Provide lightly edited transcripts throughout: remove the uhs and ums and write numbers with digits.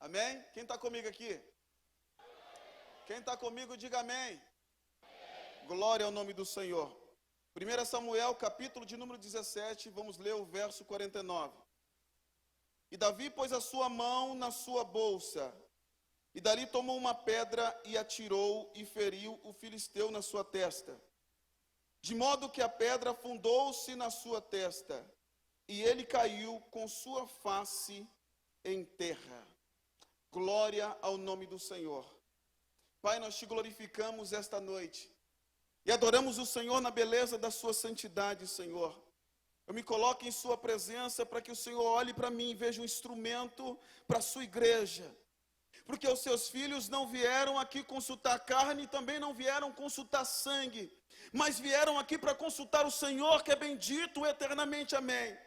Amém? Quem está comigo aqui? Quem está comigo, diga amém. Glória ao nome do Senhor. 1 Samuel, capítulo de número 17, vamos ler o verso 49. E Davi pôs a sua mão na sua bolsa, e dali tomou uma pedra e atirou e feriu o filisteu na sua testa. De modo que a pedra afundou-se na sua testa, e ele caiu com sua face em terra. Glória ao nome do Senhor. Pai, nós te glorificamos esta noite e adoramos o Senhor na beleza da sua santidade, Senhor. Eu me coloco em sua presença para que o Senhor olhe para mim e veja um instrumento para a sua igreja. Porque os seus filhos não vieram aqui consultar carne e também não vieram consultar sangue, mas vieram aqui para consultar o Senhor, que é bendito eternamente, amém.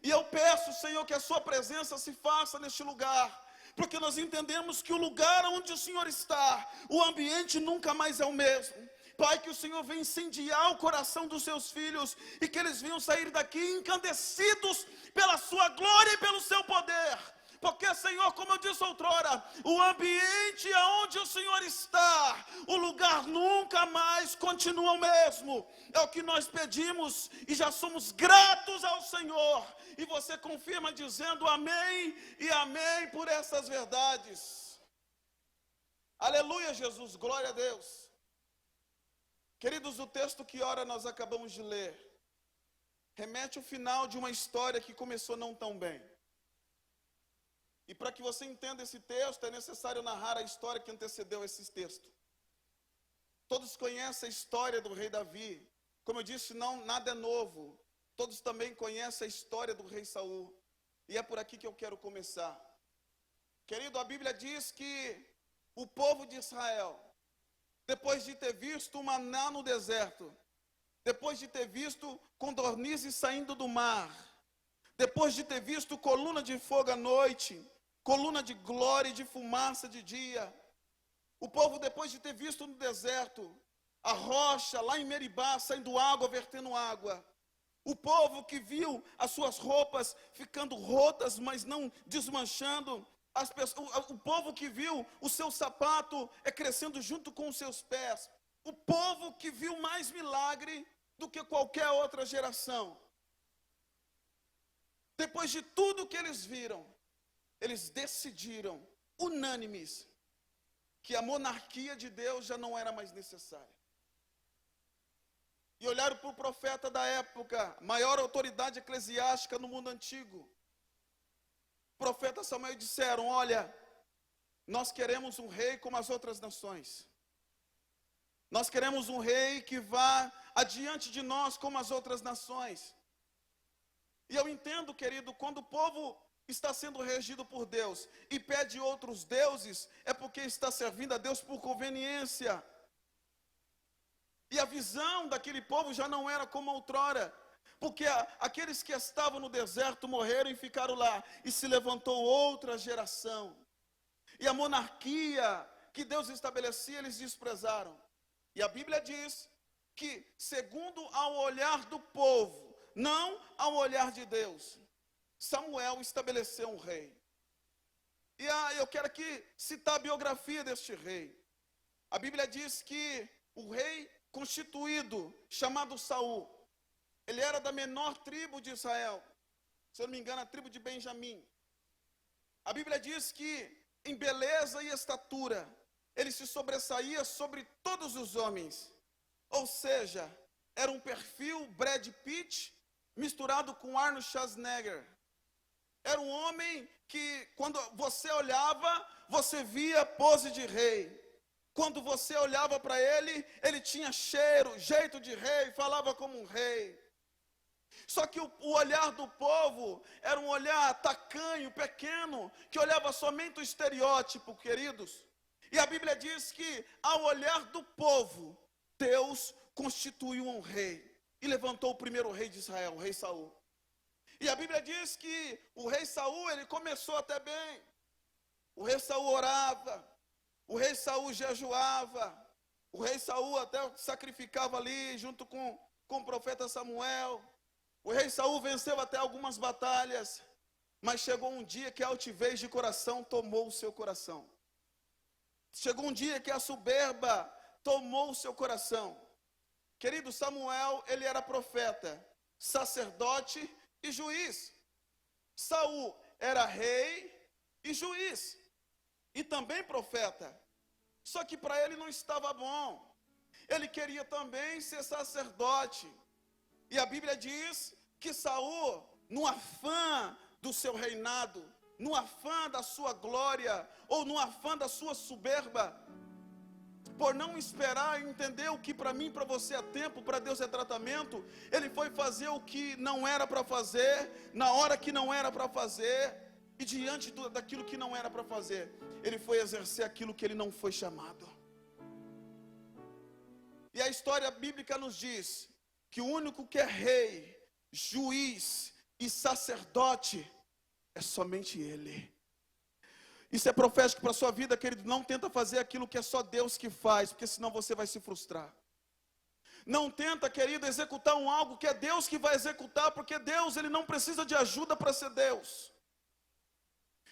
E eu peço, Senhor, que a sua presença se faça neste lugar, porque nós entendemos que o lugar onde o Senhor está, o ambiente nunca mais é o mesmo. Pai, que o Senhor venha incendiar o coração dos seus filhos e que eles venham sair daqui encandecidos pela sua glória e pelo seu poder. Porque, Senhor, como eu disse outrora, o ambiente aonde o Senhor está, o lugar nunca mais continua o mesmo. É o que nós pedimos e já somos gratos ao Senhor. E você confirma dizendo amém e amém por essas verdades. Aleluia, Jesus, glória a Deus. Queridos, o texto que ora nós acabamos de ler remete ao final de uma história que começou não tão bem. E para que você entenda esse texto, é necessário narrar a história que antecedeu esse texto. Todos conhecem a história do rei Davi. Como eu disse, nada é novo. Todos também conhecem a história do rei Saul. E é por aqui que eu quero começar. Querido, a Bíblia diz que o povo de Israel, depois de ter visto o maná no deserto, depois de ter visto codornizes saindo do mar, depois de ter visto coluna de fogo à noite, coluna de glória e de fumaça de dia, o povo, depois de ter visto no deserto a rocha lá em Meribá saindo água, vertendo água, o povo que viu as suas roupas ficando rotas, mas não desmanchando, o povo que viu o seu sapato crescendo junto com os seus pés, o povo que viu mais milagre do que qualquer outra geração. Depois de tudo que eles viram, eles decidiram, unânimes, que a monarquia de Deus já não era mais necessária. E olharam para o profeta da época, maior autoridade eclesiástica no mundo antigo, o profeta Samuel, e disseram: olha, nós queremos um rei como as outras nações. Nós queremos um rei que vá adiante de nós como as outras nações. E eu entendo, querido, quando o povo está sendo regido por Deus e pede outros deuses, é porque está servindo a Deus por conveniência. E a visão daquele povo já não era como outrora, porque aqueles que estavam no deserto morreram e ficaram lá, e se levantou outra geração. E a monarquia que Deus estabelecia, eles desprezaram. E a Bíblia diz que, segundo ao olhar do povo, não ao olhar de Deus, Samuel estabeleceu um rei. E eu quero aqui citar a biografia deste rei. A Bíblia diz que o rei constituído, chamado Saul, ele era da menor tribo de Israel, se eu não me engano, a tribo de Benjamim. A Bíblia diz que em beleza e estatura, ele se sobressaía sobre todos os homens. Ou seja, era um perfil Brad Pitt misturado com Arnold Schwarzenegger. Era um homem que, quando você olhava, você via pose de rei. Quando você olhava para ele, ele tinha cheiro, jeito de rei, falava como um rei. Só que o olhar do povo era um olhar tacanho, pequeno, que olhava somente o estereótipo, queridos. E a Bíblia diz que, ao olhar do povo, Deus constituiu um rei e levantou o primeiro rei de Israel, o rei Saul. E a Bíblia diz que o rei Saul, ele começou até bem. O rei Saul orava, o rei Saul jejuava, o rei Saul até sacrificava ali junto com o profeta Samuel. O rei Saul venceu até algumas batalhas. Mas chegou um dia que a altivez de coração tomou o seu coração. Chegou um dia que a soberba tomou o seu coração. Querido, Samuel, ele era profeta, sacerdote e juiz. Saul era rei e juiz, e também profeta. Só que para ele não estava bom. Ele queria também ser sacerdote. E a Bíblia diz que Saul, no afã do seu reinado, no afã da sua glória, ou no afã da sua soberba, por não esperar e entender o que para mim e para você é tempo, para Deus é tratamento, ele foi fazer o que não era para fazer, na hora que não era para fazer, e diante daquilo que não era para fazer, ele foi exercer aquilo que ele não foi chamado. E a história bíblica nos diz que o único que é rei, juiz e sacerdote é somente ele. Isso é profético para a sua vida, querido. Não tenta fazer aquilo que é só Deus que faz, porque senão você vai se frustrar. Não tenta, querido, executar algo que é Deus que vai executar, porque Deus, ele não precisa de ajuda para ser Deus.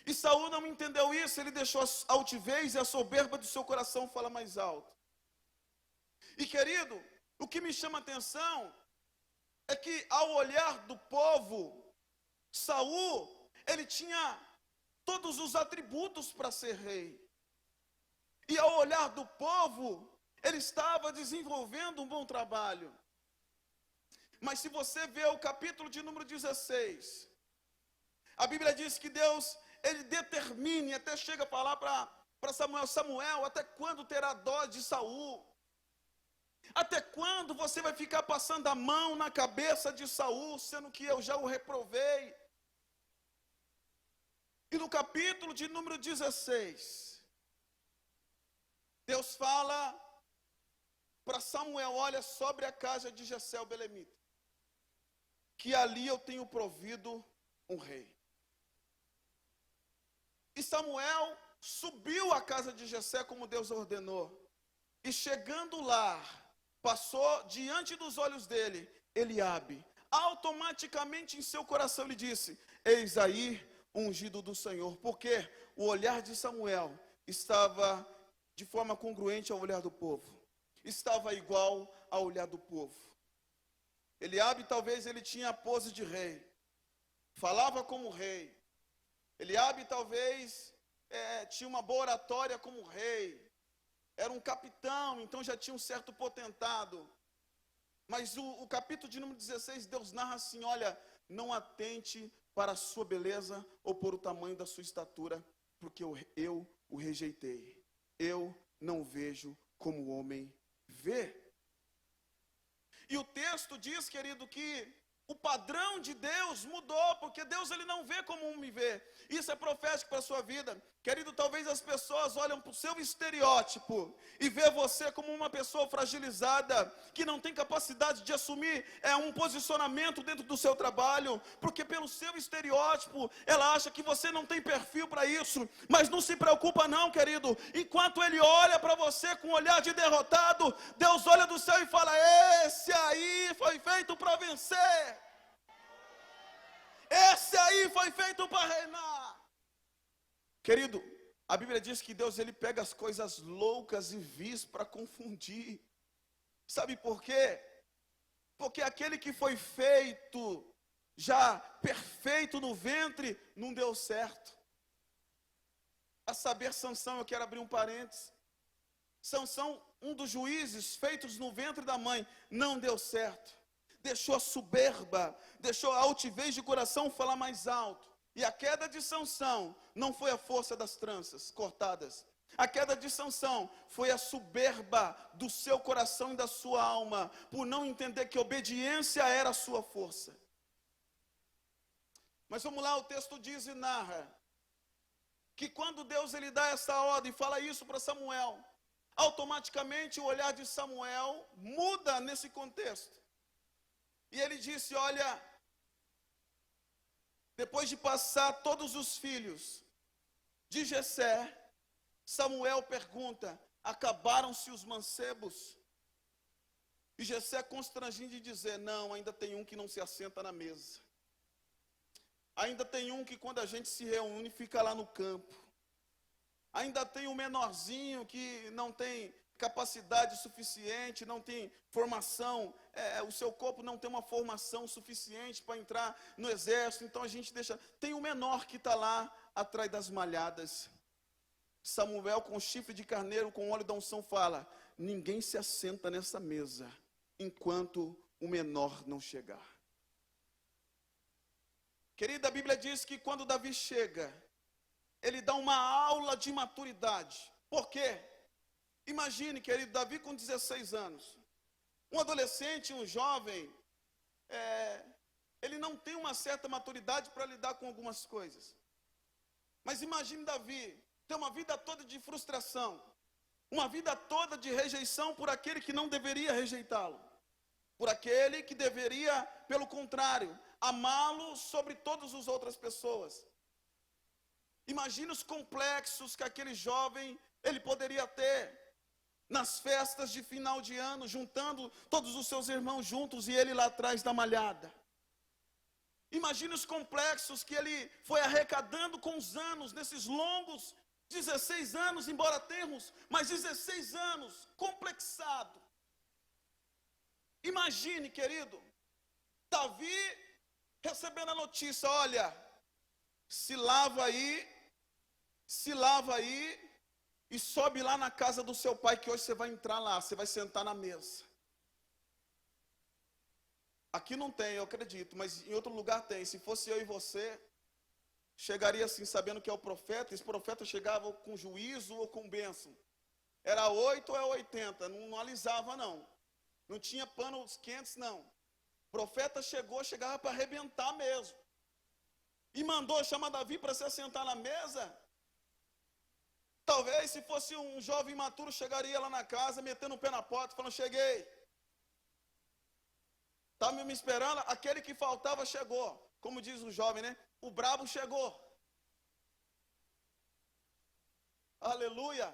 E Saul não entendeu isso, ele deixou a altivez e a soberba do seu coração falar mais alto. E querido, o que me chama a atenção é que ao olhar do povo, Saul, ele tinha todos os atributos para ser rei. E ao olhar do povo, ele estava desenvolvendo um bom trabalho. Mas se você vê o capítulo de número 16, a Bíblia diz que Deus, ele determina, e até chega a falar para Samuel, Samuel, até quando terá dó de Saul? Até quando você vai ficar passando a mão na cabeça de Saul, sendo que eu já o reprovei? E no capítulo de número 16, Deus fala para Samuel, olha, sobre a casa de Jessé o belemita, que ali eu tenho provido um rei. E Samuel subiu à casa de Jessé como Deus ordenou. E chegando lá, passou diante dos olhos dele, Eliabe. Automaticamente em seu coração ele disse, eis aí ungido do Senhor. Porque o olhar de Samuel estava de forma congruente ao olhar do povo. Estava igual ao olhar do povo. Eliabe talvez ele tinha a pose de rei. Falava como rei. Eliabe talvez tinha uma boa oratória como rei. Era um capitão, então já tinha um certo potentado. Mas o capítulo de número 16, Deus narra assim, olha, não atente para a sua beleza ou por o tamanho da sua estatura, porque eu o rejeitei. Eu não vejo como o homem vê. E o texto diz, querido, que o padrão de Deus mudou, porque Deus ele não vê como um me vê. Isso é profético para a sua vida. Querido, talvez as pessoas olham para o seu estereótipo e vê você como uma pessoa fragilizada, que não tem capacidade de assumir um posicionamento dentro do seu trabalho, porque pelo seu estereótipo, ela acha que você não tem perfil para isso. Mas não se preocupa não, querido. Enquanto ele olha para você com um olhar de derrotado, Deus olha do céu e fala, esse aí foi feito para vencer. Esse aí foi feito para reinar. Querido, a Bíblia diz que Deus ele pega as coisas loucas e vis para confundir. Sabe por quê? Porque aquele que foi feito já perfeito no ventre não deu certo. A saber, Sansão, eu quero abrir um parênteses. Sansão, um dos juízes feitos no ventre da mãe, não deu certo. Deixou a soberba, deixou a altivez de coração falar mais alto. E a queda de Sansão não foi a força das tranças cortadas. A queda de Sansão foi a soberba do seu coração e da sua alma, por não entender que obediência era a sua força. Mas vamos lá, o texto diz e narra que quando Deus ele dá essa ordem, fala isso para Samuel, automaticamente o olhar de Samuel muda nesse contexto. E ele disse, olha, depois de passar todos os filhos de Jessé, Samuel pergunta, acabaram-se os mancebos? E Jessé constrangido de dizer, não, ainda tem um que não se assenta na mesa. Ainda tem um que quando a gente se reúne fica lá no campo. Ainda tem um menorzinho que não tem capacidade suficiente, não tem formação, o seu corpo não tem uma formação suficiente para entrar no exército, então a gente deixa. Tem um menor que está lá atrás das malhadas. Samuel, com chifre de carneiro, com óleo da unção, fala: ninguém se assenta nessa mesa enquanto o menor não chegar. Querida, a Bíblia diz que quando Davi chega, ele dá uma aula de maturidade. Por quê? Imagine, querido, Davi com 16 anos. Um adolescente, um jovem, ele não tem uma certa maturidade para lidar com algumas coisas. Mas imagine Davi ter uma vida toda de frustração, uma vida toda de rejeição por aquele que não deveria rejeitá-lo, por aquele que deveria, pelo contrário, amá-lo sobre todas as outras pessoas. Imagine os complexos que aquele jovem ele poderia ter nas festas de final de ano, juntando todos os seus irmãos juntos e ele lá atrás da malhada. Imagine os complexos que ele foi arrecadando com os anos, nesses longos 16 anos, embora tenhamos, mas 16 anos complexado. Imagine, querido, Davi recebendo a notícia: olha, se lava aí e sobe lá na casa do seu pai, que hoje você vai entrar lá, você vai sentar na mesa. Aqui não tem, eu acredito, mas em outro lugar tem. Se fosse eu e você, chegaria assim, sabendo que é o profeta. Esse profeta chegava com juízo ou com bênção. Era 8 ou é 80, não alisava não. Não tinha panos quentes não. O profeta chegava para arrebentar mesmo. E mandou chamar Davi para se assentar na mesa. Talvez se fosse um jovem imaturo, chegaria lá na casa, metendo o pé na porta, falando: cheguei. Estava me esperando, aquele que faltava chegou. Como diz o jovem, né? O brabo chegou. Aleluia.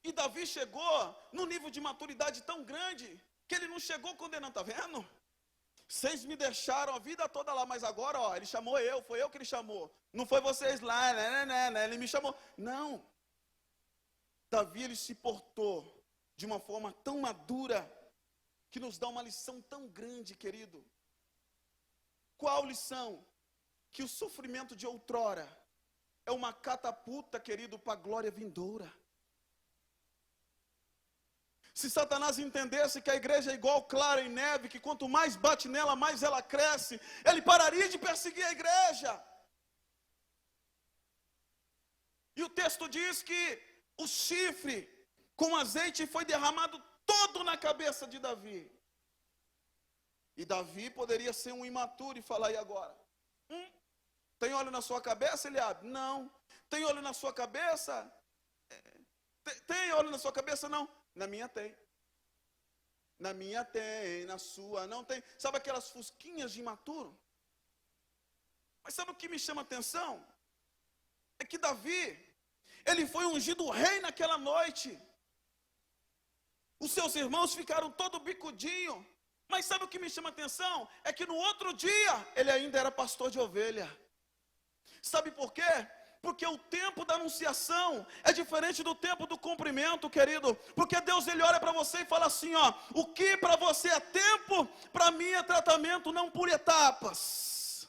E Davi chegou num nível de maturidade tão grande, que ele não chegou condenando, tá vendo? Vocês me deixaram a vida toda lá, mas agora, ó, ele chamou eu, foi eu que ele chamou. Não foi vocês lá, né, ele me chamou. Não. Davi, ele se portou de uma forma tão madura, que nos dá uma lição tão grande, querido. Qual lição? Que o sofrimento de outrora é uma catapulta, querido, para a glória vindoura. Se Satanás entendesse que a igreja é igual clara em neve, que quanto mais bate nela, mais ela cresce, ele pararia de perseguir a igreja. E o texto diz que o chifre com azeite foi derramado todo na cabeça de Davi. E Davi poderia ser um imaturo e falar: e agora? Tem óleo na sua cabeça, Eliabe? Não. Tem óleo na sua cabeça? Tem óleo na sua cabeça? Não. Na minha tem. Na minha tem, na sua não tem. Sabe aquelas fusquinhas de imaturo? Mas sabe o que me chama a atenção? É que Davi, ele foi ungido rei naquela noite. Os seus irmãos ficaram todo bicudinho. Mas sabe o que me chama a atenção? É que no outro dia, ele ainda era pastor de ovelha. Sabe por quê? Porque o tempo da anunciação é diferente do tempo do cumprimento, querido. Porque Deus, ele olha para você e fala assim, ó: o que para você é tempo, para mim é tratamento, não por etapas.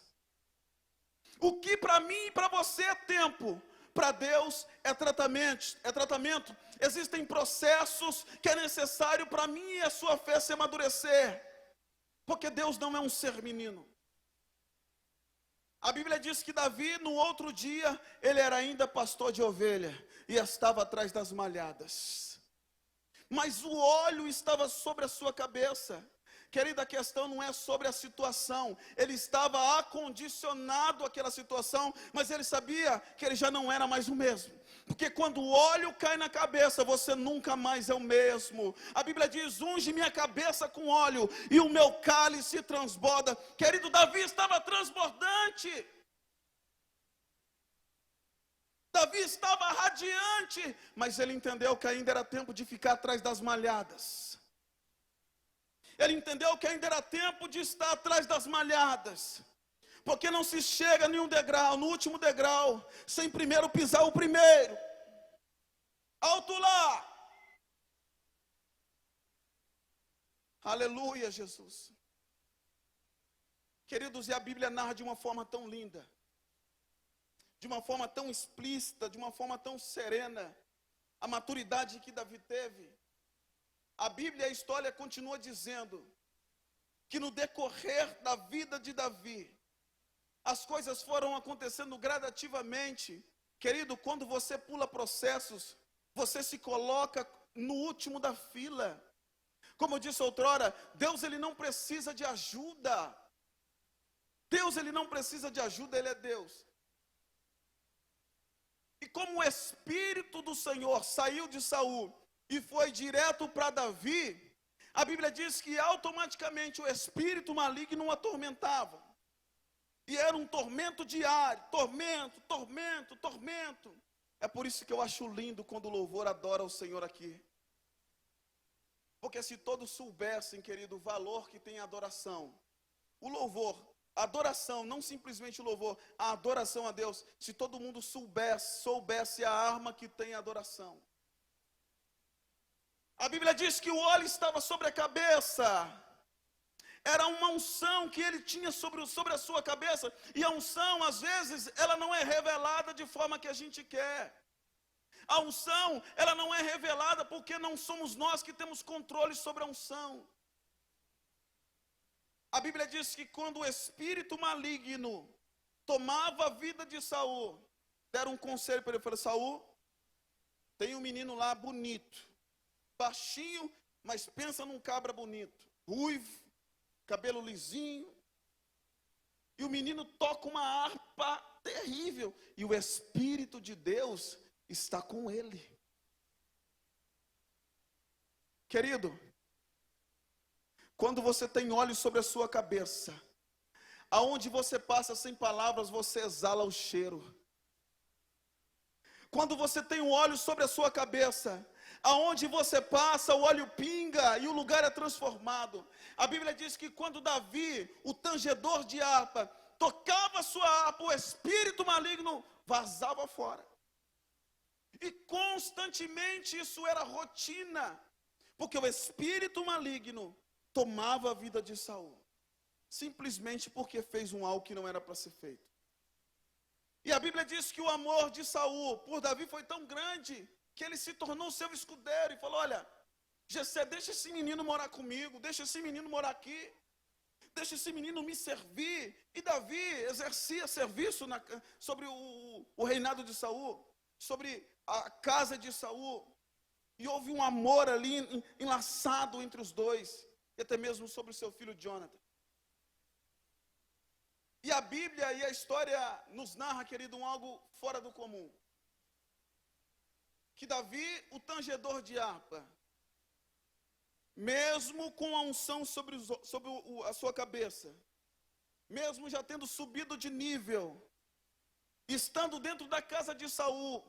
O que para mim e para você é tempo, para Deus é tratamento. Existem processos que é necessário para mim e a sua fé se amadurecer. Porque Deus não é um ser menino. A Bíblia diz que Davi, no outro dia, ele era ainda pastor de ovelha e estava atrás das malhadas. Mas o óleo estava sobre a sua cabeça. Querida, a questão não é sobre a situação. Ele estava acondicionado àquela situação, mas ele sabia que ele já não era mais o mesmo. Porque quando o óleo cai na cabeça, você nunca mais é o mesmo. A Bíblia diz: unge minha cabeça com óleo e o meu cálice transborda. Querido, Davi estava transbordante. Davi estava radiante, mas ele entendeu que ainda era tempo de ficar atrás das malhadas. Ele entendeu que ainda era tempo de estar atrás das malhadas. Porque não se chega a nenhum degrau, no último degrau, sem primeiro pisar o primeiro. Alto lá! Aleluia, Jesus. Queridos, e a Bíblia narra de uma forma tão linda, de uma forma tão explícita, de uma forma tão serena, a maturidade que Davi teve. A Bíblia, a história continua dizendo que no decorrer da vida de Davi, as coisas foram acontecendo gradativamente. Querido, quando você pula processos, você se coloca no último da fila. Como eu disse outrora, Deus ele não precisa de ajuda. Deus ele não precisa de ajuda, Ele é Deus. E como o Espírito do Senhor saiu de Saul e foi direto para Davi, a Bíblia diz que automaticamente o espírito maligno o atormentava. E era um tormento diário, tormento. É por isso que eu acho lindo quando o louvor adora o Senhor aqui. Porque se todos soubessem, querido, o valor que tem a adoração, o louvor, a adoração, não simplesmente o louvor, a adoração a Deus, se todo mundo soubesse a arma que tem a adoração. A Bíblia diz que o óleo estava sobre a cabeça. Era uma unção que ele tinha sobre a sua cabeça. E a unção, às vezes, ela não é revelada de forma que a gente quer. A unção, ela não é revelada porque não somos nós que temos controle sobre a unção. A Bíblia diz que quando o espírito maligno tomava a vida de Saul, deram um conselho para ele, falaram: Saul, tem um menino lá bonito, baixinho, mas pensa num cabra bonito, ruivo, cabelo lisinho, e o menino toca uma harpa terrível, e o Espírito de Deus está com ele. Querido, quando você tem óleo sobre a sua cabeça, aonde você passa sem palavras, você exala o cheiro. Quando você tem um óleo sobre a sua cabeça, aonde você passa, o óleo pinga e o lugar é transformado. A Bíblia diz que quando Davi, o tangedor de harpa, tocava a sua harpa, o espírito maligno vazava fora. E constantemente isso era rotina, porque o espírito maligno tomava a vida de Saul, simplesmente porque fez algo que não era para ser feito. E a Bíblia diz que o amor de Saul por Davi foi tão grande, que ele se tornou seu escudeiro e falou: olha, Jessé, deixa esse menino morar comigo, deixa esse menino morar aqui, deixa esse menino me servir. E Davi exercia serviço sobre o reinado de Saul, sobre a casa de Saul, e houve um amor ali enlaçado entre os dois, e até mesmo sobre o seu filho Jonathan. E a Bíblia e a história nos narra, querido, algo fora do comum. Que Davi, o tangedor de harpa, mesmo com a unção sobre a sua cabeça, mesmo já tendo subido de nível, estando dentro da casa de Saul,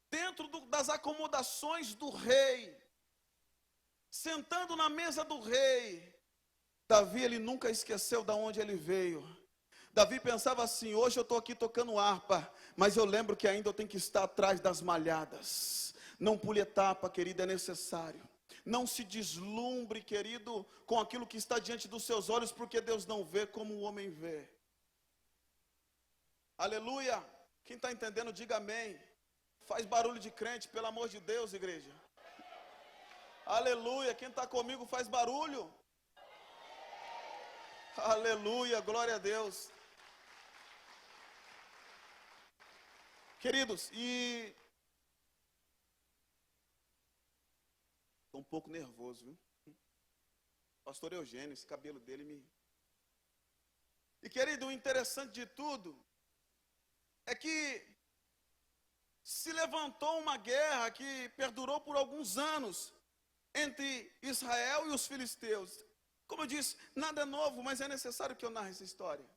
dentro das acomodações do rei, sentando na mesa do rei, Davi, ele nunca esqueceu de onde ele veio. Davi pensava assim: hoje eu estou aqui tocando harpa, mas eu lembro que ainda eu tenho que estar atrás das malhadas. Não pule etapa, querido, é necessário. Não se deslumbre, querido, com aquilo que está diante dos seus olhos, porque Deus não vê como o homem vê. Aleluia. Quem está entendendo, diga amém. Faz barulho de crente, pelo amor de Deus, igreja. Aleluia. Quem está comigo faz barulho. Aleluia, glória a Deus. Queridos, e estou um pouco nervoso, viu? Pastor Eugênio, esse cabelo dele me... E querido, o interessante de tudo é que se levantou uma guerra que perdurou por alguns anos entre Israel e os filisteus. Como eu disse, nada é novo, mas é necessário que eu narre essa história.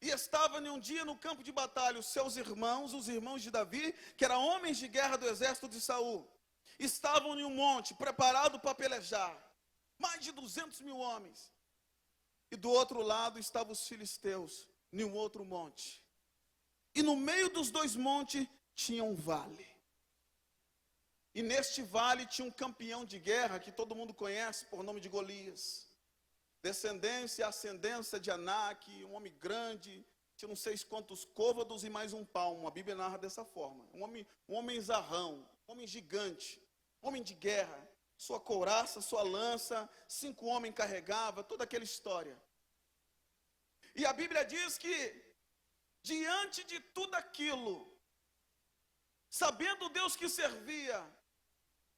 E estava em um dia no campo de batalha, os seus irmãos, os irmãos de Davi, que eram homens de guerra do exército de Saul, estavam em um monte, preparado para pelejar. Mais de 200 mil homens. e do outro lado estavam os filisteus, em um outro monte. E no meio dos dois montes tinha um vale. E neste vale tinha um campeão de guerra que todo mundo conhece por nome de Golias. Descendência e ascendência de Anak, um homem grande, tinha não sei quantos côvados e mais um palmo. A Bíblia narra dessa forma. Um homem zarrão, um homem gigante, um homem de guerra. Sua couraça, sua lança, 5 homens carregava, toda aquela história. E a Bíblia diz que, diante de tudo aquilo, sabendo o Deus que servia,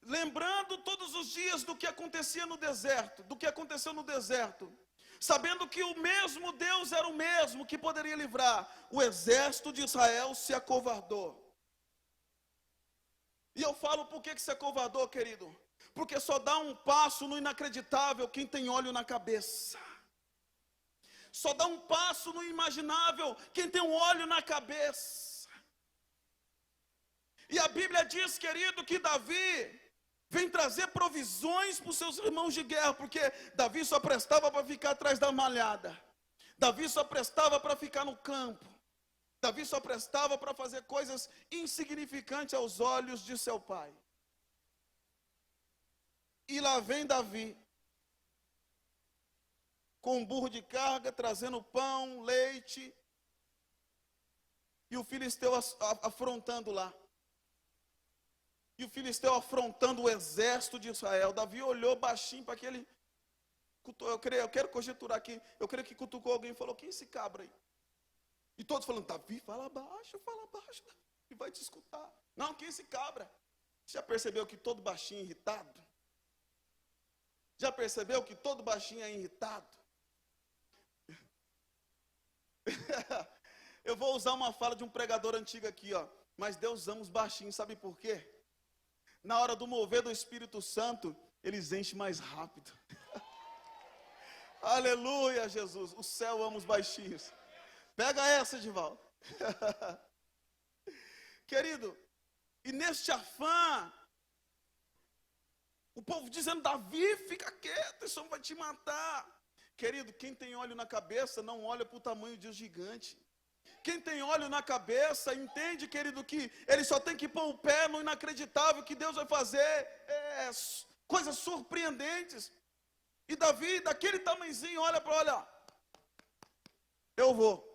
lembrando todos os dias do que acontecia no deserto, do que aconteceu no deserto, sabendo que o mesmo Deus era o mesmo que poderia livrar, o exército de Israel se acovardou. E eu falo por que se acovardou, querido? Porque só dá um passo no inacreditável quem tem óleo na cabeça. Só dá um passo no imaginável quem tem um óleo na cabeça. E a Bíblia diz, querido, que Davi vem trazer provisões para os seus irmãos de guerra, porque Davi só prestava para ficar atrás da malhada. Davi só prestava para ficar no campo. Davi só prestava para fazer coisas insignificantes aos olhos de seu pai. E lá vem Davi, com um burro de carga, trazendo pão, leite, e o filisteu afrontando lá. E o filisteu afrontando o exército de Israel. Davi olhou baixinho para aquele, eu quero conjecturar aqui, eu creio que cutucou alguém e falou, quem é esse cabra aí? E todos falando, Davi, fala baixo, e vai te escutar. Não, quem é esse cabra? Já percebeu que todo baixinho é irritado? Já percebeu que todo baixinho é irritado? Eu vou usar uma fala de um pregador antigo aqui, ó. Mas Deus ama os baixinhos, sabe por quê? Na hora do mover do Espírito Santo, eles enchem mais rápido. Aleluia, Jesus. O céu ama os baixinhos. Pega essa, Edivaldo. Querido, e neste afã, o povo dizendo, Davi, fica quieto, esse homem vai te matar. Querido, quem tem óleo na cabeça não olha para o tamanho de um gigante. Quem tem óleo na cabeça entende, querido, que ele só tem que pôr o pé no inacreditável, que Deus vai fazer coisas surpreendentes. E Davi, daquele tamanhozinho, olha para, olha, eu vou.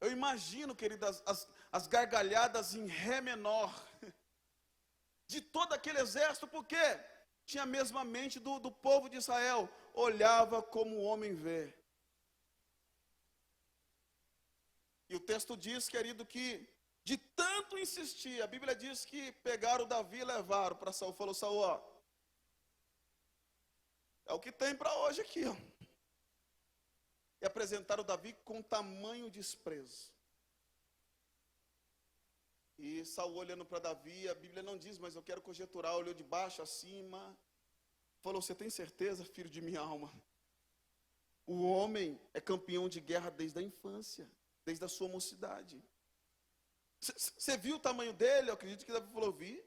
Eu imagino, querido, as gargalhadas em ré menor de todo aquele exército, porque tinha a mesma mente do povo de Israel, olhava como o homem vê. E o texto diz, querido, que de tanto insistir, a Bíblia diz que pegaram Davi e levaram para Saul. Falou, Saul, ó, é o que tem para hoje aqui, ó. E apresentaram Davi com tamanho desprezo. E Saul olhando para Davi, a Bíblia não diz, mas eu quero conjecturar, olhou de baixo acima, falou, você tem certeza, filho de minha alma? O homem é campeão de guerra desde a infância, desde a sua mocidade. Você viu o tamanho dele? Eu acredito que Davi falou, vi.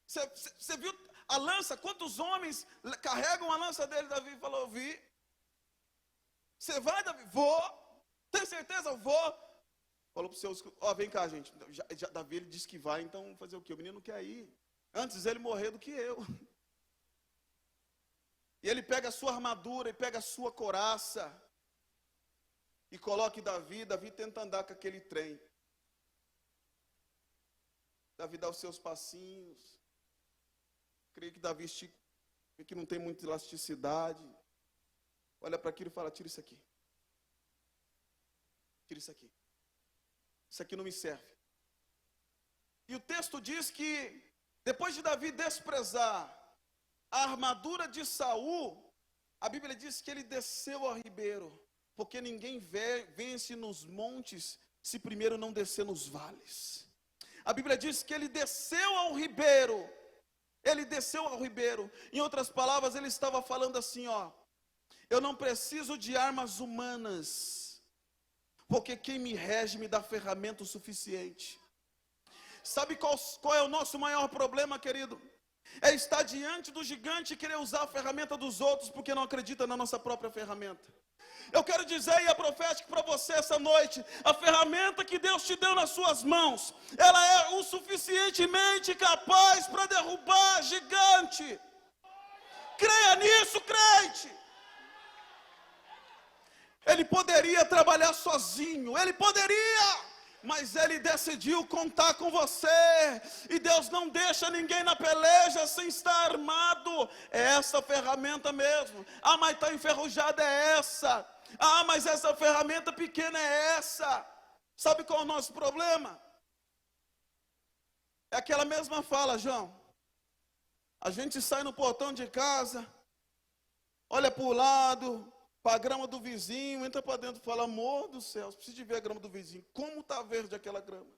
Você viu a lança? Quantos homens carregam a lança dele? Davi falou, vi. Você vai, Davi? Vou. Tem certeza? Vou. Falou para os seus, ó, vem cá, gente. Davi, ele disse que vai, então fazer o quê? O menino não quer ir. Antes ele morrer do que eu. E ele pega a sua armadura, e pega a sua couraça, e coloca em Davi. Davi tenta andar com aquele trem. Davi dá os seus passinhos. Creio que Davi estica, que não tem muita elasticidade. Olha para aquilo e fala, tira isso aqui. Tira isso aqui. Isso aqui não me serve. E o texto diz que, depois de Davi desprezar a armadura de Saul, a Bíblia diz que ele desceu ao ribeiro, porque ninguém vence nos montes se primeiro não descer nos vales. A Bíblia diz que ele desceu ao ribeiro. Ele desceu ao ribeiro. Em outras palavras, ele estava falando assim, ó, eu não preciso de armas humanas, porque quem me rege me dá ferramenta o suficiente. Sabe qual é o nosso maior problema, querido? É estar diante do gigante e querer usar a ferramenta dos outros porque não acredita na nossa própria ferramenta. Eu quero dizer e é profético para você essa noite, a ferramenta que Deus te deu nas suas mãos, ela é o suficientemente capaz para derrubar gigante. Creia nisso, crente. Ele poderia trabalhar sozinho, ele poderia, mas ele decidiu contar com você. E Deus não deixa ninguém na peleja sem estar armado. É essa ferramenta mesmo. Ah, mas está enferrujada, é essa. Ah, mas essa ferramenta pequena é essa. Sabe qual é o nosso problema? É aquela mesma fala, João. A gente sai no portão de casa, olha para o lado, para a grama do vizinho, entra para dentro e fala, amor do céu, preciso de ver a grama do vizinho. Como está verde aquela grama?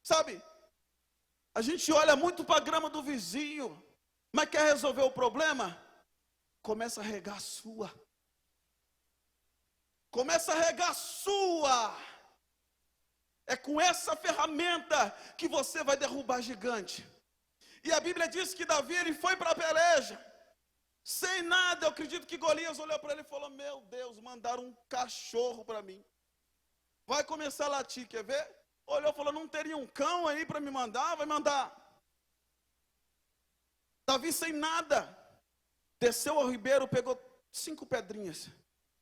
Sabe, a gente olha muito para a grama do vizinho, mas quer resolver o problema? Começa a regar a sua. Começa a regar a sua. É com essa ferramenta que você vai derrubar gigante. E a Bíblia diz que Davi, ele foi para a peleja. Sem nada, eu acredito que Golias olhou para ele e falou, meu Deus, mandaram um cachorro para mim. Vai começar a latir, quer ver? Olhou e falou, não teria um cão aí para me mandar? Vai mandar. Davi sem nada, desceu ao ribeiro, pegou 5 pedrinhas.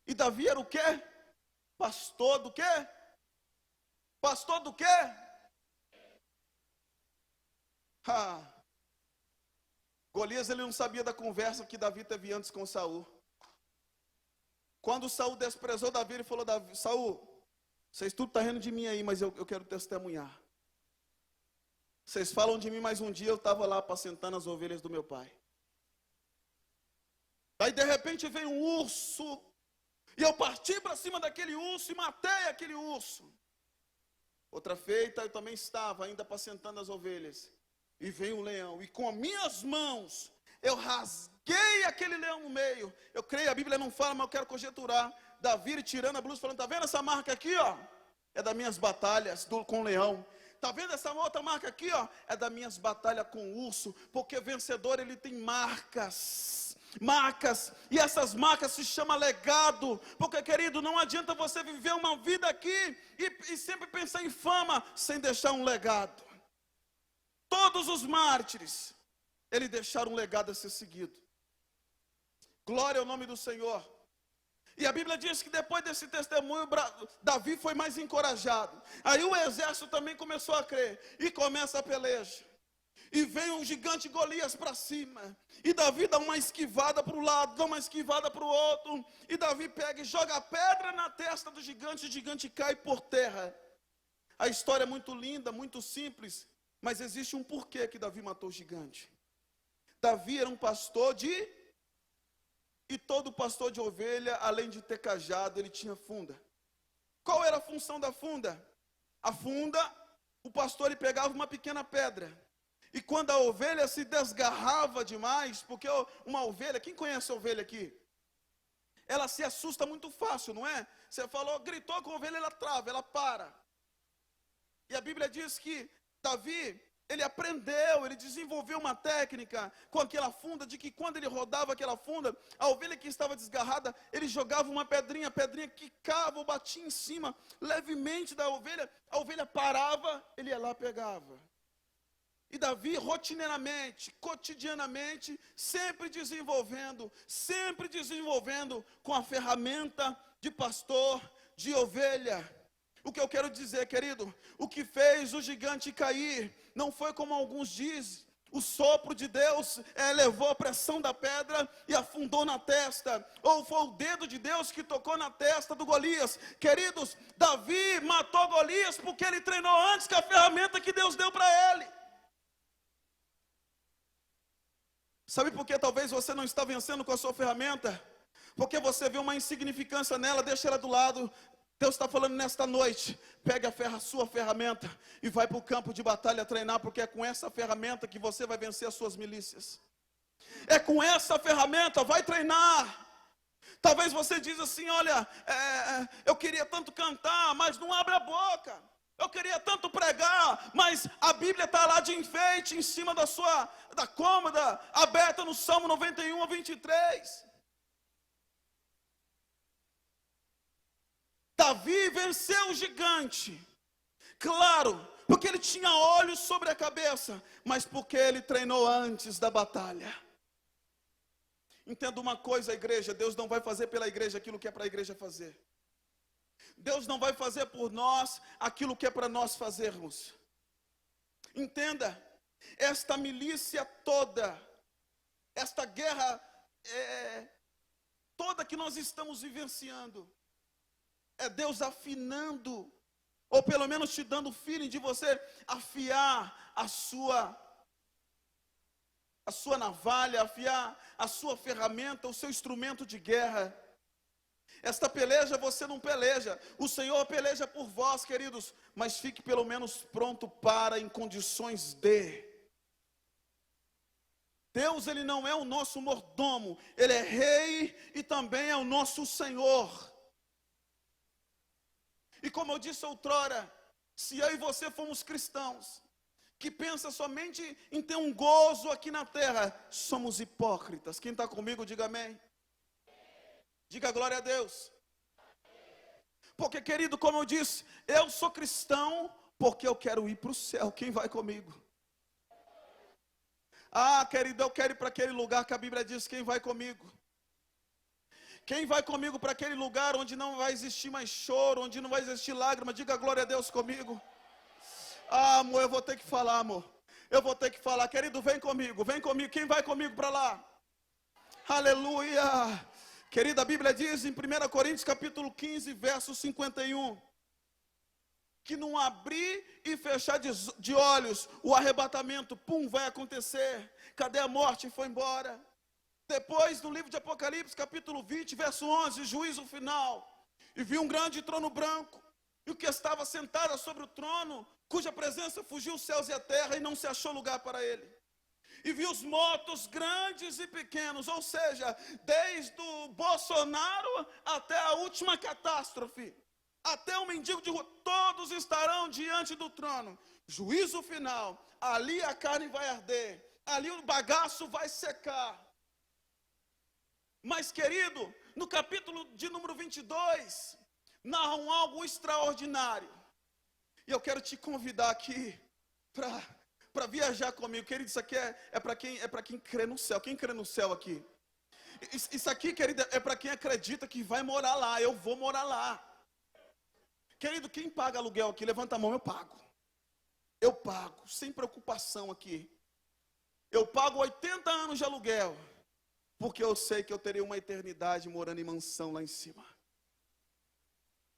E Davi era o quê? Pastor do quê? Pastor do quê? Golias, ele não sabia da conversa que Davi teve antes com Saul. Quando Saul desprezou Davi, ele falou, Saul, vocês tudo estão rindo de mim aí, mas eu quero testemunhar. Vocês falam de mim, mas um dia eu estava lá apacentando as ovelhas do meu pai. Aí de repente veio um urso, e eu parti para cima daquele urso e matei aquele urso. Outra feita, eu também estava ainda apacentando as ovelhas. E veio um leão, e com as minhas mãos, eu rasguei aquele leão no meio. Eu creio, a Bíblia não fala, mas eu quero conjecturar. Davi tirando a blusa, falando, está vendo essa marca aqui, ó? É das minhas batalhas com o leão. Está vendo essa outra marca aqui, ó? É das minhas batalhas com o urso. Porque vencedor, ele tem marcas. Marcas, e essas marcas se chama legado. Porque, querido, não adianta você viver uma vida aqui e sempre pensar em fama, sem deixar um legado. Todos os mártires, eles deixaram um legado a ser seguido. Glória ao nome do Senhor. E a Bíblia diz que depois desse testemunho, Davi foi mais encorajado. Aí o exército também começou a crer. E começa a peleja. E vem um gigante Golias para cima. E Davi dá uma esquivada para o lado, dá uma esquivada para o outro. E Davi pega e joga a pedra na testa do gigante. O gigante cai por terra. A história é muito linda, muito simples. Mas existe um porquê que Davi matou o gigante. Davi era um pastor e todo pastor de ovelha, além de ter cajado, ele tinha funda. Qual era a função da funda? A funda, o pastor ele pegava uma pequena pedra. E quando a ovelha se desgarrava demais, porque uma ovelha, quem conhece a ovelha aqui? Ela se assusta muito fácil, não é? Você falou, gritou com a ovelha, ela trava, ela para. E a Bíblia diz que Davi, ele aprendeu, ele desenvolveu uma técnica com aquela funda, de que quando ele rodava aquela funda, a ovelha que estava desgarrada, ele jogava uma pedrinha, a pedrinha quicava ou batia em cima, levemente da ovelha, a ovelha parava, ele ia lá e pegava. E Davi, rotineiramente, cotidianamente, sempre desenvolvendo com a ferramenta de pastor, de ovelha. O que eu quero dizer, querido, o que fez o gigante cair, não foi como alguns dizem, o sopro de Deus levou a pressão da pedra e afundou na testa, ou foi o dedo de Deus que tocou na testa do Golias. Queridos, Davi matou Golias porque ele treinou antes com a ferramenta que Deus deu para ele. Sabe por que talvez você não está vencendo com a sua ferramenta? Porque você vê uma insignificância nela, deixa ela do lado. Deus está falando nesta noite, pegue a sua ferramenta e vai para o campo de batalha treinar, porque é com essa ferramenta que você vai vencer as suas milícias. É com essa ferramenta, vai treinar. Talvez você diz assim, olha, eu queria tanto cantar, mas não abre a boca. eu queria tanto pregar, mas a Bíblia está lá de enfeite, em cima da cômoda, aberta no Salmo 91 a 23. Davi venceu o gigante, claro, porque ele tinha olhos sobre a cabeça, mas porque ele treinou antes da batalha. Entenda uma coisa, igreja, Deus não vai fazer pela igreja aquilo que é para a igreja fazer. Deus não vai fazer por nós aquilo que é para nós fazermos. Entenda, esta milícia toda, esta guerra toda que nós estamos vivenciando, é Deus afinando, ou pelo menos te dando o feeling de você afiar a sua navalha, afiar a sua ferramenta, o seu instrumento de guerra. Esta peleja você não peleja, o Senhor peleja por vós, queridos, mas fique pelo menos pronto para, em condições de. Deus, Ele não é o nosso mordomo, Ele é rei e também é o nosso Senhor. E como eu disse outrora, se eu e você fomos cristãos, que pensa somente em ter um gozo aqui na terra, somos hipócritas. Quem está comigo, diga amém. Diga glória a Deus. Porque, querido, como eu disse, eu sou cristão porque eu quero ir para o céu. Quem vai comigo? Ah, querido, eu quero ir para aquele lugar que a Bíblia diz, quem vai comigo? Quem vai comigo para aquele lugar onde não vai existir mais choro, onde não vai existir lágrima? Diga glória a Deus comigo. Ah, amor, eu vou ter que falar, amor. Eu vou ter que falar. Querido, vem comigo, vem comigo. Quem vai comigo para lá? Aleluia. Querida, a Bíblia diz em 1 Coríntios capítulo 15, verso 51, que num abrir e fechar de olhos, o arrebatamento, pum, vai acontecer. Cadê a morte? Foi embora. Depois, no livro de Apocalipse, capítulo 20, verso 11, juízo final. E vi um grande trono branco, e o que estava sentado sobre o trono, cuja presença fugiu os céus e a terra, e não se achou lugar para ele. E vi os mortos grandes e pequenos, ou seja, desde o Bolsonaro até a última catástrofe, até o mendigo de rua, todos estarão diante do trono. Juízo final, ali a carne vai arder, ali o bagaço vai secar. Mas, querido, no capítulo de número 22, narram algo extraordinário. E eu quero te convidar aqui para viajar comigo. Querido, isso aqui é para quem crê no céu. Quem crê no céu aqui? Isso aqui, querida, é para quem acredita que vai morar lá. Eu vou morar lá. Querido, quem paga aluguel aqui? Levanta a mão, eu pago. Eu pago, sem preocupação aqui. Eu pago 80 anos de aluguel, porque eu sei que eu terei uma eternidade morando em mansão lá em cima.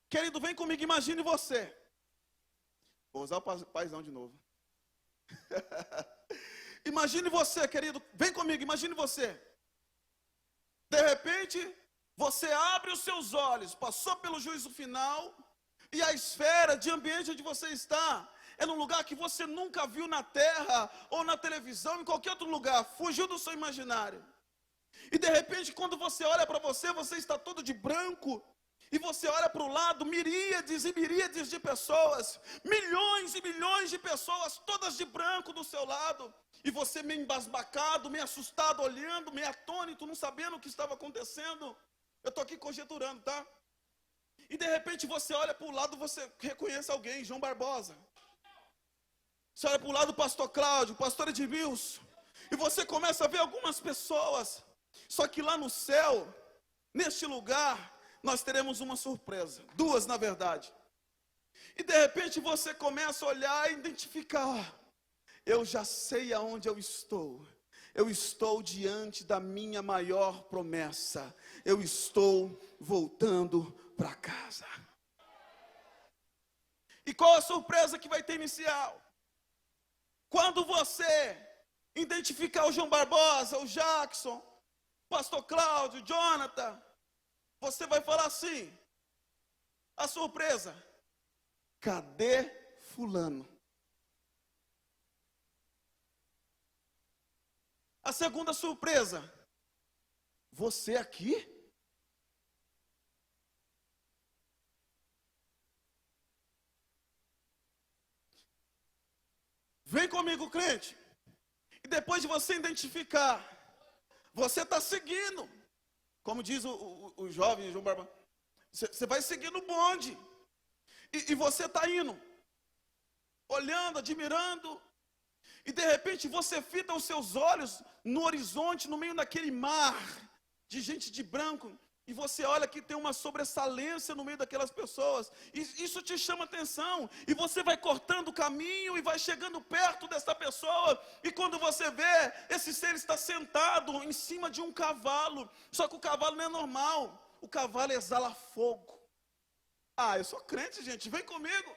Querido, vem comigo, imagine você. Vou usar o paizão de novo. Imagine você, querido, vem comigo, imagine você. De repente, você abre os seus olhos, passou pelo juízo final, e a esfera de ambiente onde você está é num lugar que você nunca viu na terra, ou na televisão, em qualquer outro lugar, fugiu do seu imaginário. E de repente, quando você olha para você, você está todo de branco, e você olha para o lado, miríades e miríades de pessoas, milhões e milhões de pessoas, todas de branco do seu lado, e você meio embasbacado, meio assustado, olhando, meio atônito, não sabendo o que estava acontecendo. Eu estou aqui conjecturando, tá? E de repente você olha para o lado, você reconhece alguém, João Barbosa. Você olha para o lado, o pastor Cláudio, o pastor Edmilson, e você começa a ver algumas pessoas. Só que lá no céu, neste lugar, nós teremos uma surpresa, duas na verdade. E de repente você começa a olhar e identificar, eu já sei aonde eu estou diante da minha maior promessa, eu estou voltando para casa. E qual a surpresa que vai ter inicial? Quando você identificar o João Barbosa, o Jackson, o pastor Cláudio, Jonathan, você vai falar assim, a surpresa, cadê fulano? A segunda surpresa, você aqui? Vem comigo, crente. E depois de você identificar, você está seguindo. Como diz o jovem João Barba, você vai seguindo o bonde. E você está indo, olhando, admirando. E de repente você fita os seus olhos no horizonte, no meio daquele mar de gente de branco. E você olha que tem uma sobressalência no meio daquelas pessoas. E isso te chama atenção. E você vai cortando o caminho e vai chegando perto dessa pessoa. E quando você vê, esse ser está sentado em cima de um cavalo. Só que o cavalo não é normal. O cavalo exala fogo. Ah, eu sou crente, gente. Vem comigo.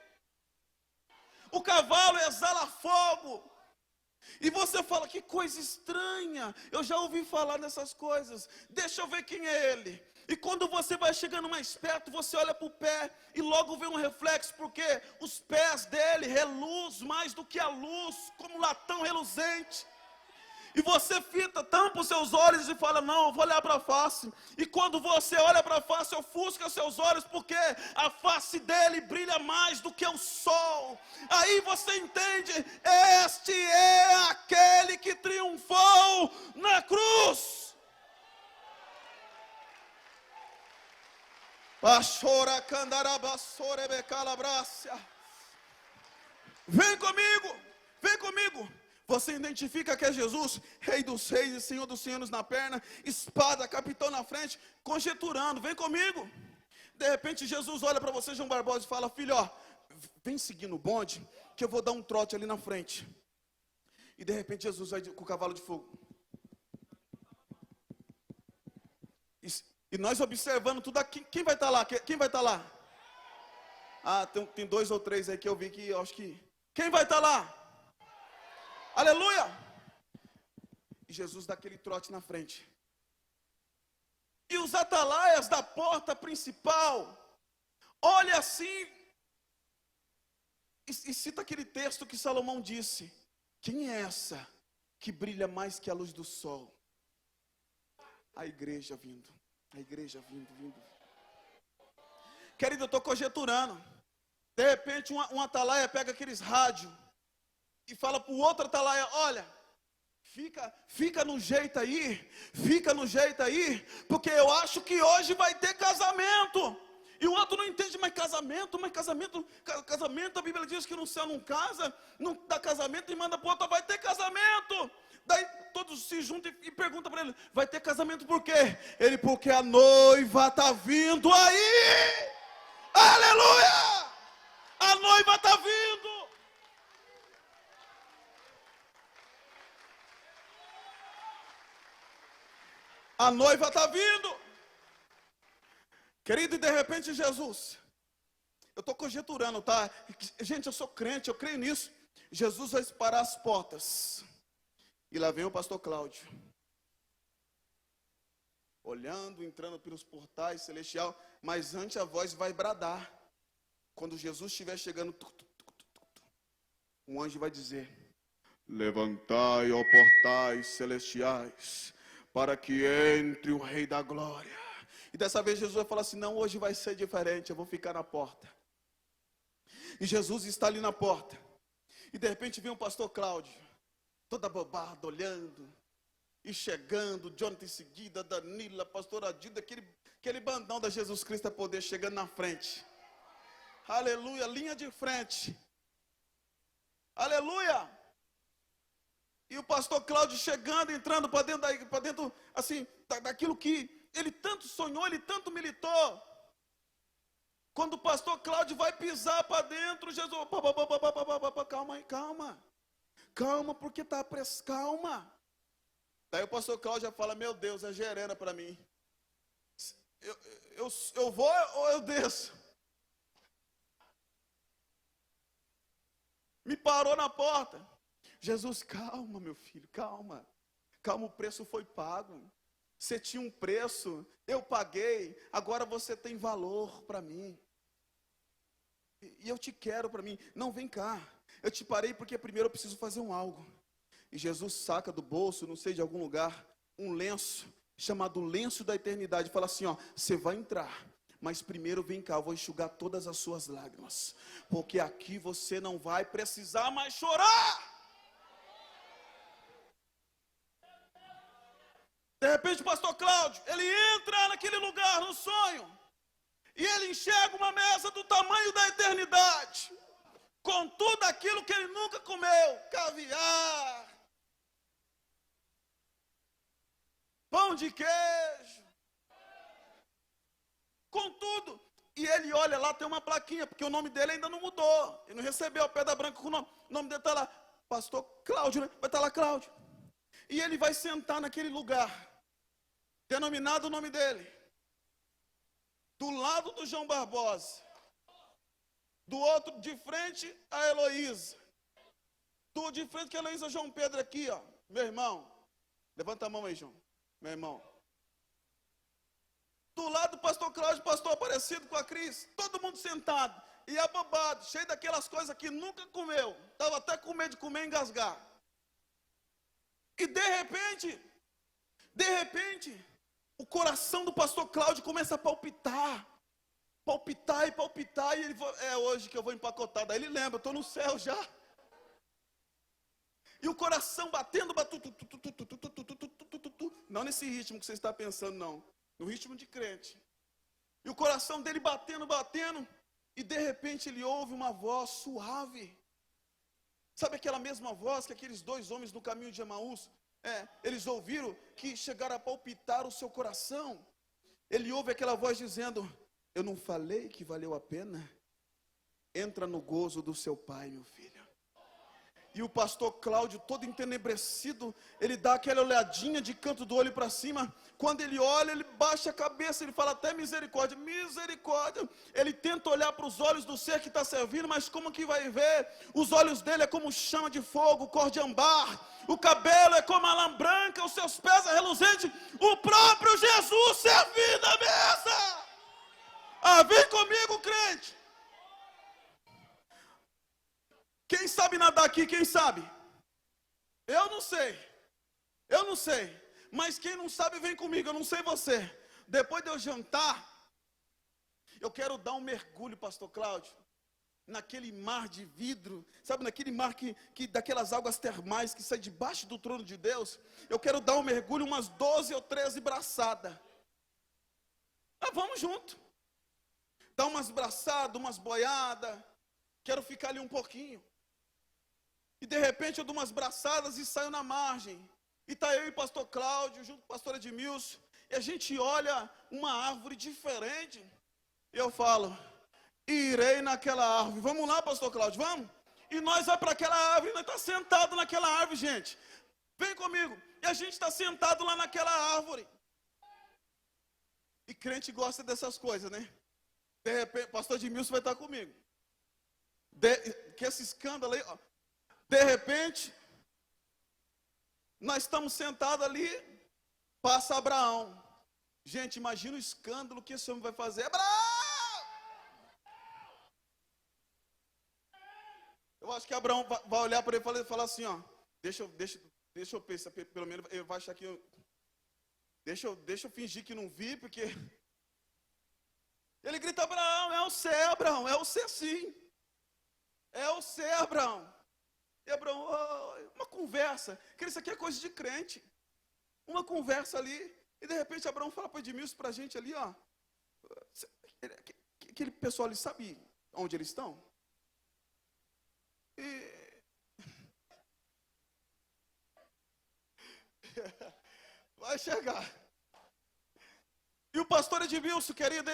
O cavalo exala fogo. E você fala, que coisa estranha. Eu já ouvi falar nessas coisas. Deixa eu ver quem é ele. E quando você vai chegando mais perto, você olha para o pé e logo vê um reflexo, porque os pés dele reluz mais do que a luz, como um latão reluzente. E você fita, tampa os seus olhos e fala, não, eu vou olhar para a face. E quando você olha para a face, ofusca seus olhos, porque a face dele brilha mais do que o sol. Aí você entende, este é aquele que triunfou na cruz. Vem comigo, vem comigo. Você identifica que é Jesus, Rei dos Reis e Senhor dos Senhores na perna, espada, capitão na frente, conjecturando, vem comigo. De repente Jesus olha para você, João Barbosa, e fala, filho, ó, vem seguindo o bonde, que eu vou dar um trote ali na frente. E de repente Jesus vai com o cavalo de fogo. E nós observando tudo aqui, quem vai estar lá? Quem vai estar lá? Ah, tem 2 ou 3 aí que eu vi que eu acho que... Quem vai estar lá? Aleluia! E Jesus dá aquele trote na frente. E os atalaias da porta principal, olha assim, e cita aquele texto que Salomão disse, quem é essa que brilha mais que a luz do sol? A igreja vindo. A igreja vindo. Querido, eu estou conjecturando. De repente um atalaia pega aqueles rádios e fala para o outro atalaia, olha, fica no jeito aí, porque eu acho que hoje vai ter casamento. E o outro não entende, mas casamento, a Bíblia diz que no céu não casa, não dá casamento e manda para o outro, vai ter casamento. Daí todos se juntam e perguntam para ele, vai ter casamento por quê? Ele, porque a noiva está vindo aí. Aleluia! A noiva está vindo. A noiva está vindo. Querido, e de repente Jesus, eu estou conjecturando, tá? Gente, eu sou crente, eu creio nisso. Jesus vai parar as portas. E lá vem o pastor Cláudio. Olhando, entrando pelos portais celestiais. Mas antes a voz vai bradar. Quando Jesus estiver chegando, um anjo vai dizer, levantai, ó portais celestiais, para que entre o Rei da Glória. E dessa vez Jesus vai falar assim, não, hoje vai ser diferente, eu vou ficar na porta. E Jesus está ali na porta. E de repente vem o pastor Cláudio, toda bobada, olhando, e chegando, Jonathan em seguida, Danila, pastor Adilda, aquele bandão da Jesus Cristo a poder chegando na frente. Aleluia, linha de frente. Aleluia. E o pastor Cláudio chegando, entrando para dentro, assim, daquilo que ele tanto sonhou, ele tanto militou. Quando o pastor Cláudio vai pisar para dentro, Jesus, calma aí, calma, porque está preso, calma. Daí o pastor Cláudio já fala, meu Deus, é gerena para mim. Eu vou ou eu desço? Me parou na porta. Jesus, calma, meu filho, calma. Calma, o preço foi pago. Você tinha um preço, eu paguei, agora você tem valor para mim. E eu te quero para mim. Não, vem cá. Eu te parei porque primeiro eu preciso fazer algo. E Jesus saca do bolso, não sei, de algum lugar, um lenço, chamado lenço da eternidade. Fala assim, ó, você vai entrar. Mas primeiro vem cá, eu vou enxugar todas as suas lágrimas. Porque aqui você não vai precisar mais chorar. De repente o pastor Cláudio, ele entra naquele lugar no sonho, e ele enxerga uma mesa do tamanho da eternidade, com tudo aquilo que ele nunca comeu, caviar, pão de queijo, com tudo. E ele olha lá, tem uma plaquinha, porque o nome dele ainda não mudou, ele não recebeu a pedra branca com o nome dele está lá, pastor Cláudio, né? Vai estar lá Cláudio. E ele vai sentar naquele lugar, denominado o nome dele, do lado do João Barbosa, do outro de frente a Heloísa, do de frente que a Heloísa, João Pedro aqui, ó, meu irmão, levanta a mão aí, João, meu irmão, do lado do pastor Cláudio, pastor Aparecido com a Cris, todo mundo sentado, e abobado, cheio daquelas coisas que nunca comeu, estava até com medo de comer e engasgar, e de repente, o coração do pastor Cláudio começa a palpitar, e ele fala, é hoje que eu vou empacotar. Daí ele lembra, eu estou no céu já. E o coração batendo, não nesse ritmo que você está pensando, não. No ritmo de crente. E o coração dele batendo, e de repente ele ouve uma voz suave. Sabe aquela mesma voz que aqueles dois homens no caminho de Emaús, eles ouviram, que chegaram a palpitar o seu coração. Ele ouve aquela voz dizendo, eu não falei que valeu a pena? Entra no gozo do seu pai, meu filho. E o pastor Cláudio, todo entenebrecido, ele dá aquela olhadinha de canto do olho para cima. Quando ele olha, ele baixa a cabeça, ele fala até misericórdia, misericórdia. Ele tenta olhar para os olhos do ser que está servindo, mas como que vai ver? Os olhos dele é como chama de fogo, cor de ambar. O cabelo é como a lã branca, os seus pés é reluzente. O próprio Jesus servindo a mesa. Vem comigo, crente. Quem sabe nadar aqui, quem sabe? Eu não sei, mas quem não sabe vem comigo, eu não sei você. Depois de eu jantar, eu quero dar um mergulho, pastor Cláudio, naquele mar de vidro, sabe, naquele mar que daquelas águas termais que sai debaixo do trono de Deus. Eu quero dar um mergulho, umas 12 ou 13 braçadas. Vamos junto. Dar umas braçadas, umas boiadas. Quero ficar ali um pouquinho. E de repente eu dou umas braçadas e saio na margem. E está eu e o pastor Cláudio, junto com o pastor Edmilson. E a gente olha uma árvore diferente. E eu falo, irei naquela árvore. Vamos lá, pastor Cláudio, vamos? E nós vamos para aquela árvore, nós estamos sentados naquela árvore, gente. Vem comigo. E a gente está sentado lá naquela árvore. E crente gosta dessas coisas, né? De repente, pastor Edmilson vai estar comigo. Que esse escândalo aí, ó. De repente, nós estamos sentados ali, passa Abraão. Gente, imagina o escândalo que esse homem vai fazer. Abraão! Eu acho que Abraão vai olhar para ele e falar assim, ó. Deixa eu pensar, pelo menos ele vai achar que deixa eu fingir que não vi, porque ele grita, Abraão, é Abraão, é você sim. É você, Abraão. E Abraão, uma conversa, que isso aqui é coisa de crente. Uma conversa ali, e de repente Abraão fala para Edmilson, para a gente ali, ó. Aquele pessoal ali, sabe onde eles estão? Vai chegar. E o pastor Edmilson, querido,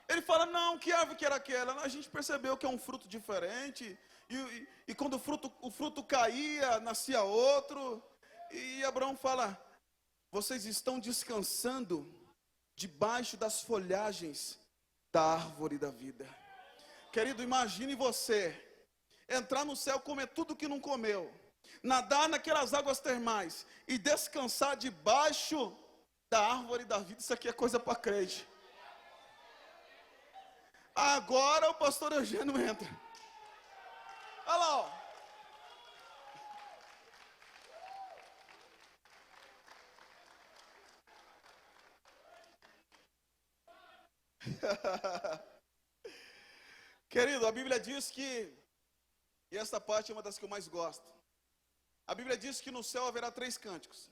ele fala, não, que árvore que era aquela? A gente percebeu que é um fruto diferente. E quando o fruto caía, nascia outro. E Abraão fala, vocês estão descansando debaixo das folhagens da árvore da vida. Querido, imagine você entrar no céu, comer tudo que não comeu, nadar naquelas águas termais e descansar debaixo da árvore da vida. Isso aqui é coisa para crente. Agora o pastor Eugênio entra. Olha lá, ó. Querido, a Bíblia diz que, e essa parte é uma das que eu mais gosto. A Bíblia diz que no céu haverá 3 cânticos.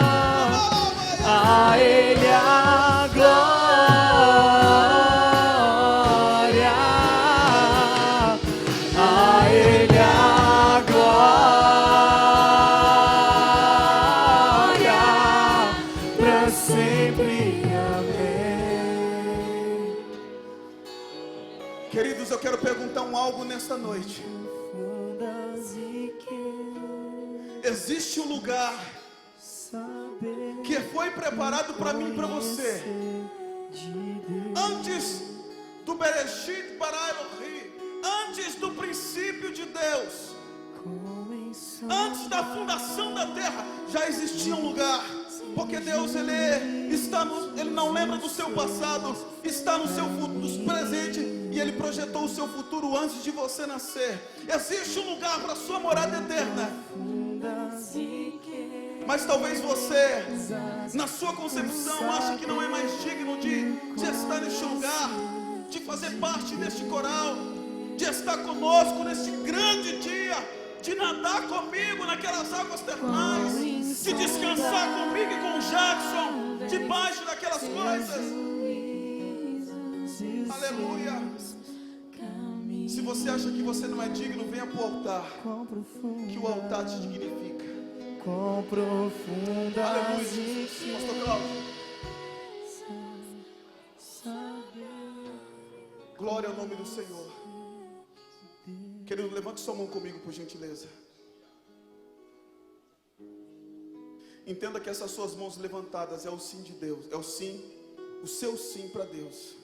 eu quero perguntar algo nesta noite. profundas e Existe um lugar saber que foi preparado para mim e para você. de Deus. Antes do Bereshit bara Elohim, antes do princípio de Deus, antes da fundação da terra, já existia um lugar. Porque Deus, Ele não lembra do seu passado, está no seu presente, e Ele projetou o seu futuro antes de você nascer. Existe um lugar para a sua morada eterna. Mas talvez você, na sua concepção, ache que não é mais digno de estar neste lugar, de fazer parte deste coral, de estar conosco neste grande dia, de nadar comigo naquelas águas termais, de descansar comigo e com o Jackson, debaixo daquelas coisas. Aleluia. Se você acha que você não é digno, venha para o altar, que o altar te dignifica. Com profundas Aleluia. Pastor Cláudio. Glória ao nome do Senhor. Querido, levante sua mão comigo, por gentileza. Entenda que essas suas mãos levantadas é o sim de Deus, é o sim, o seu sim para Deus.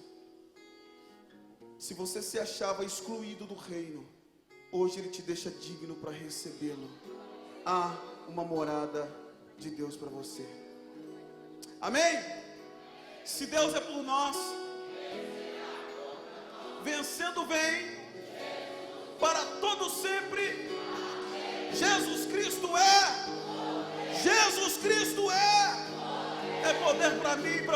Se você se achava excluído do reino, hoje Ele te deixa digno para recebê-lo. Há uma morada de Deus para você. Amém? Se Deus é por nós, vencendo vem para todo sempre. Jesus Cristo é poder para mim e para